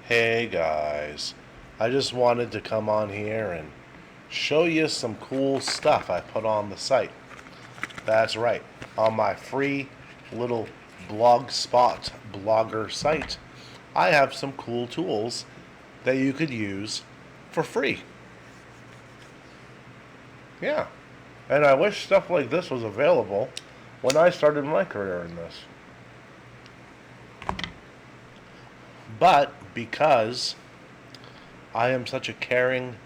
Hey guys, I just wanted to come on here and show you some cool stuff I put on the site. That's right, on my free little Blogspot blogger site, I have some cool tools that you could use for free. Yeah, and I wish stuff like this was available when I started my career in this. But because I am such a caring,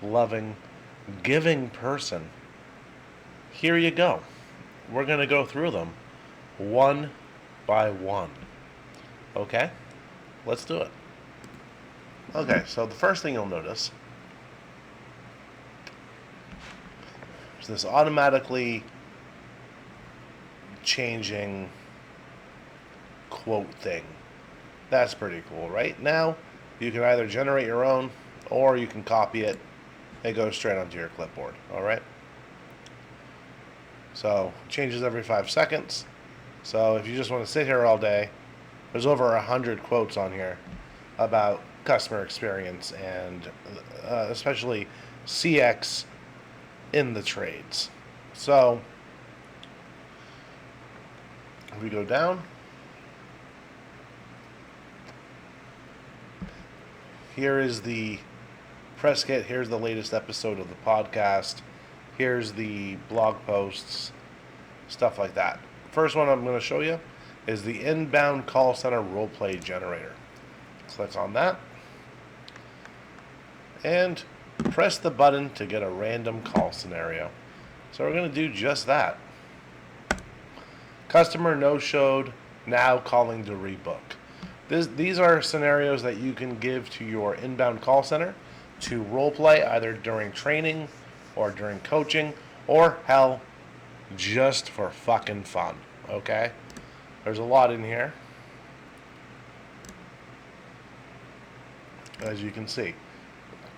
loving, giving person, here you go. We're going to go through them one by one. Okay? Let's do it. Okay, so the first thing you'll notice is this automatically changing quote thing. That's pretty cool, right? Now, you can either generate your own or you can copy it. It goes straight onto your clipboard, all right? So, changes every 5 seconds. So, if you just want to sit here all day, there's over 100 quotes on here about customer experience and especially CX in the trades. So, if we go down, here is the press kit. Here's the latest episode of the podcast. Here's the blog posts, stuff like that. First one I'm going to show you is the inbound call center roleplay generator. Click on that and press the button to get a random call scenario. So we're going to do just that. Customer no-showed, now calling to rebook. These are scenarios that you can give to your inbound call center to roleplay either during training or during coaching or hell, just for fucking fun. Okay? There's a lot in here. As you can see,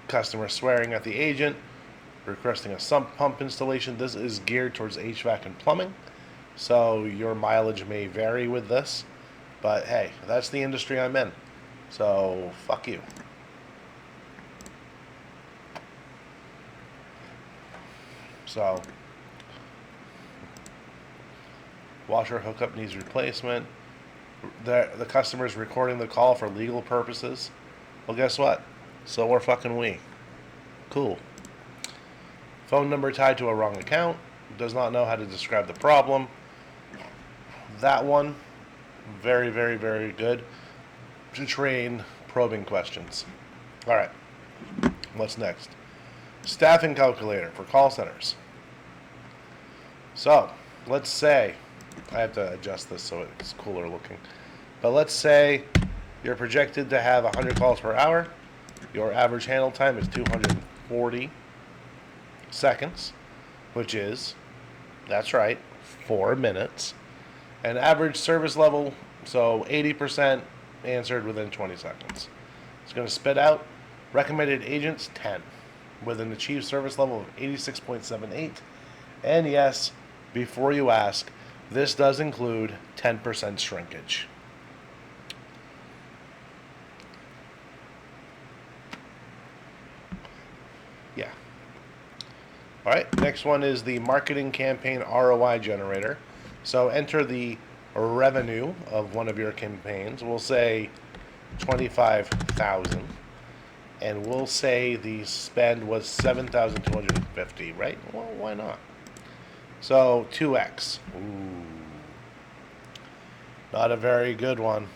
customer swearing at the agent, requesting a sump pump installation. This is geared towards HVAC and plumbing, so your mileage may vary with this. But hey, that's the industry I'm in. So, fuck you. So, washer hookup needs replacement. The customer's recording the call for legal purposes. Well, guess what? So are fucking we. Cool. Phone number tied to a wrong account. Does not know how to describe the problem. That one, very, very, very good to train probing questions. All right. What's next? Staffing calculator for call centers. So, let's say, I have to adjust this so it's cooler looking, but let's say you're projected to have 100 calls per hour. Your average handle time is 240 seconds, which is, that's right, 4 minutes. And average service level, so 80% answered within 20 seconds. It's going to spit out recommended agents 10 with an achieved service level of 86.78. And yes, before you ask, this does include 10% shrinkage. Yeah. All right, next one is the marketing campaign ROI generator. So enter the revenue of one of your campaigns. We'll say 25,000, and we'll say the spend was 7,250, right? Well, why not? So 2x. Ooh. Not a very good one.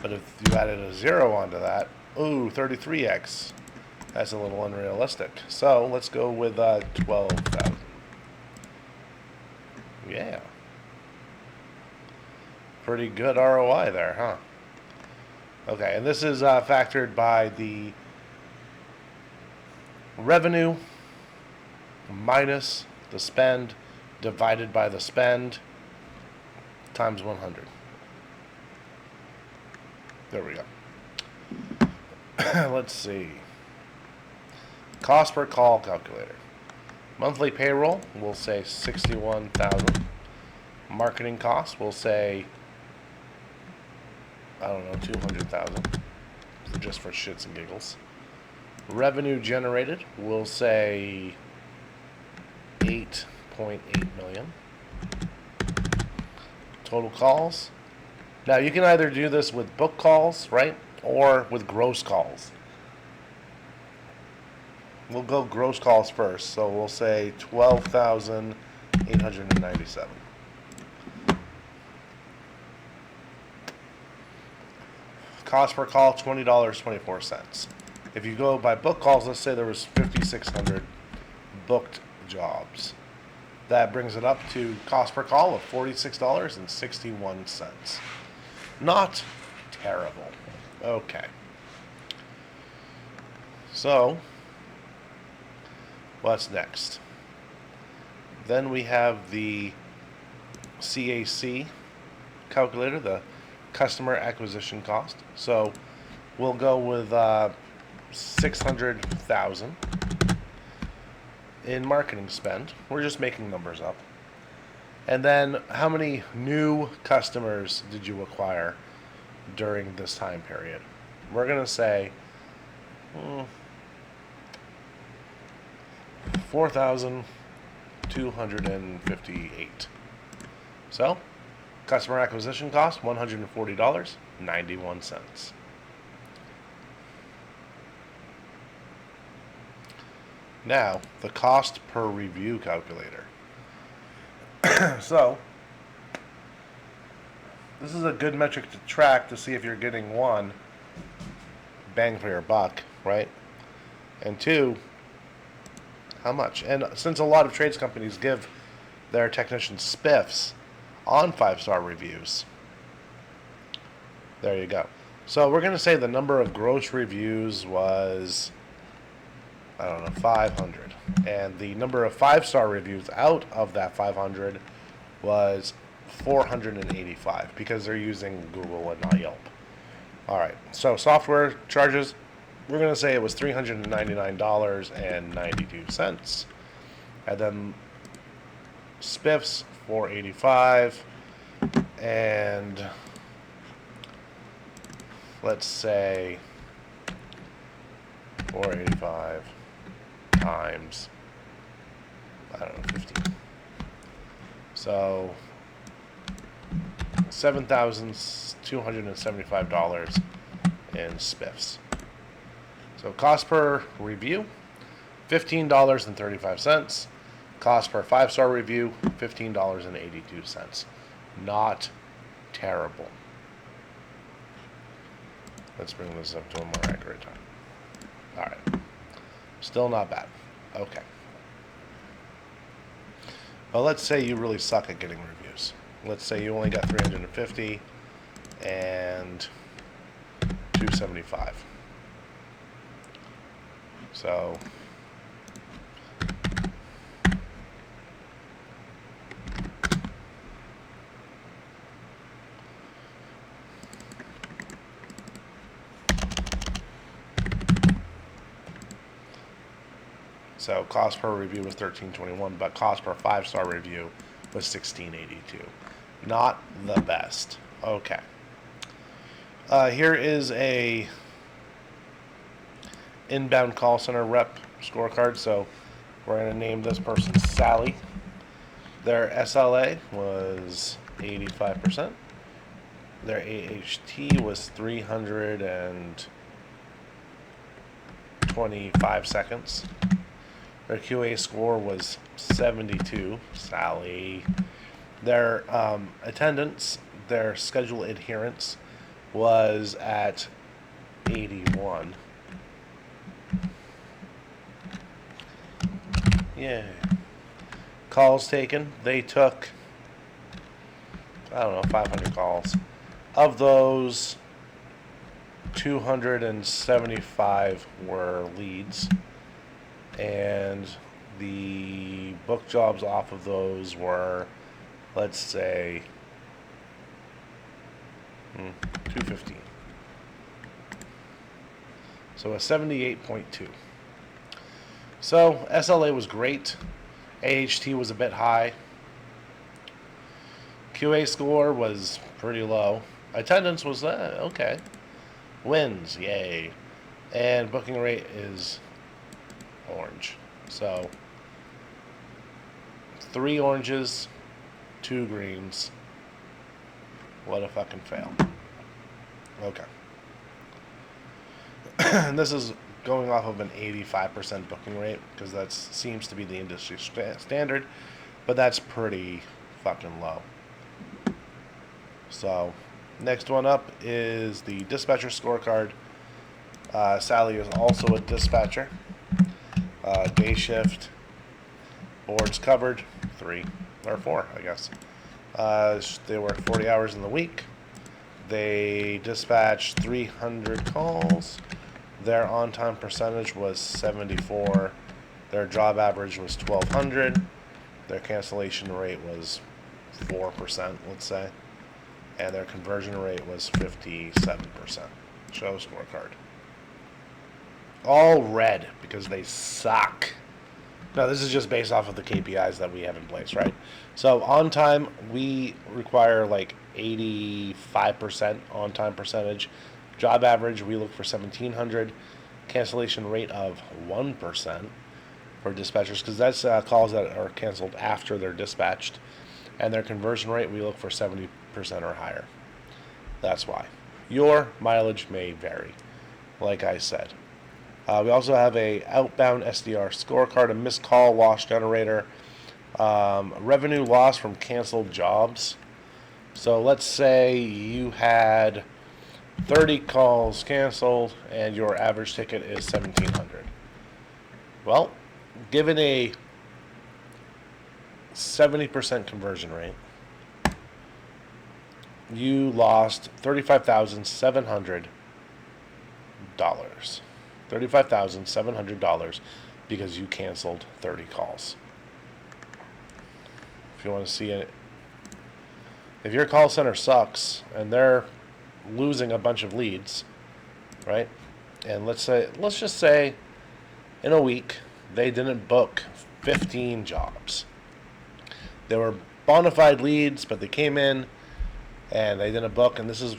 But if you added a 0 onto that, ooh, 33x. That's a little unrealistic. So let's go with 12,000. Yeah. Pretty good ROI there, huh? Okay, and this is factored by the revenue minus the spend divided by the spend times 100. There we go. Let's see. Cost per call calculator. Monthly payroll, we'll say 61,000. Marketing costs, we'll say, I don't know, 200,000. just for shits and giggles. Revenue generated, we'll say 8.8 million. Total calls. Now you can either do this with book calls, right? Or with gross calls. We'll go gross calls first. So we'll say 12,897. Cost per call, $20.24. If you go by book calls, let's say there was 5,600 booked jobs. That brings it up to cost per call of $46.61. Not terrible. Okay. So, what's next? Then we have the CAC calculator, the customer acquisition cost. So, we'll go with 600,000 in marketing spend. We're just making numbers up. And then how many new customers did you acquire during this time period? We're going to say 4,258. So, customer acquisition cost, $140.91. Now, the cost per review calculator. So, this is a good metric to track to see if you're getting, one, bang for your buck, right? And two, how much? And since a lot of trades companies give their technicians spiffs on 5-star reviews, there you go. So we're going to say the number of gross reviews was, I don't know, 500. And the number of 5-star reviews out of that 500 was 485 because they're using Google and not Yelp. All right, so software charges, we're going to say it was $399.92. And then spiffs, $485. And let's say 485 times, I don't know, 15. So $7,275 in spiffs. So cost per review, $15.35. Cost per 5-star review, $15.82. Not terrible. Let's bring this up to a more accurate time. All right. Still not bad. Okay. Well, let's say you really suck at getting reviews. Let's say you only got 350 and 275. So cost per review was $13.21, but cost per 5-star review was $16.82. Not the best. Okay. Here is a inbound call center rep scorecard. So we're going to name this person Sally. Their SLA was 85%. Their AHT was 325 seconds. Their QA score was 72. Sally. Their attendance, their schedule adherence was at 81. Yeah. Calls taken. They took, I don't know, 500 calls. Of those, 275 were leads. And the book jobs off of those were, let's say, 215. So a 78.2. So SLA was great. AHT was a bit high. QA score was pretty low. Attendance was okay. Wins, yay. And booking rate is orange. So 3 oranges, 2 greens. What a fucking fail. Okay. And this is going off of an 85% booking rate because that seems to be the industry standard, but that's pretty fucking low. So next one up is the dispatcher scorecard. Sally is also a dispatcher. Day shift. Boards covered. 3 or 4, I guess. They work 40 hours in the week. They dispatched 300 calls. Their on-time percentage was 74. Their job average was 1,200. Their cancellation rate was 4%, let's say. And their conversion rate was 57%. Show scorecard. All red because they suck. Now, this is just based off of the KPIs that we have in place, right? So on time, we require like 85% on time percentage. Job average, we look for 1,700. Cancellation rate of 1% for dispatchers, because that's calls that are canceled after they're dispatched. And their conversion rate, we look for 70% or higher. That's why. Your mileage may vary, like I said. We also have a outbound SDR scorecard, a missed call loss generator, revenue loss from canceled jobs. So let's say you had 30 calls canceled and your average ticket is 1,700. Well, given a 70% conversion rate, you lost $35,700. $35,700 because you canceled 30 calls. If you want to see it, if your call center sucks and they're losing a bunch of leads, right? And let's just say in a week they didn't book 15 jobs. They were bona fide leads, but they came in and they didn't book, and this is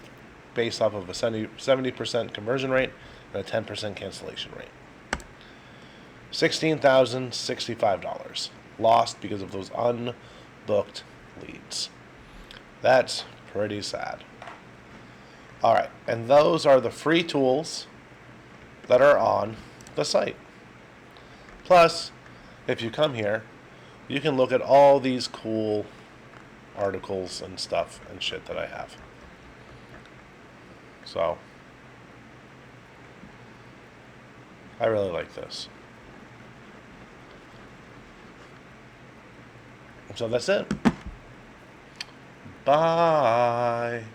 based off of a 70% conversion rate and a 10% cancellation rate. $16,065 lost because of those unbooked leads. That's pretty sad. All right, and those are the free tools that are on the site. Plus, if you come here, you can look at all these cool articles and stuff and shit that I have. So, I really like this. So that's it. Bye.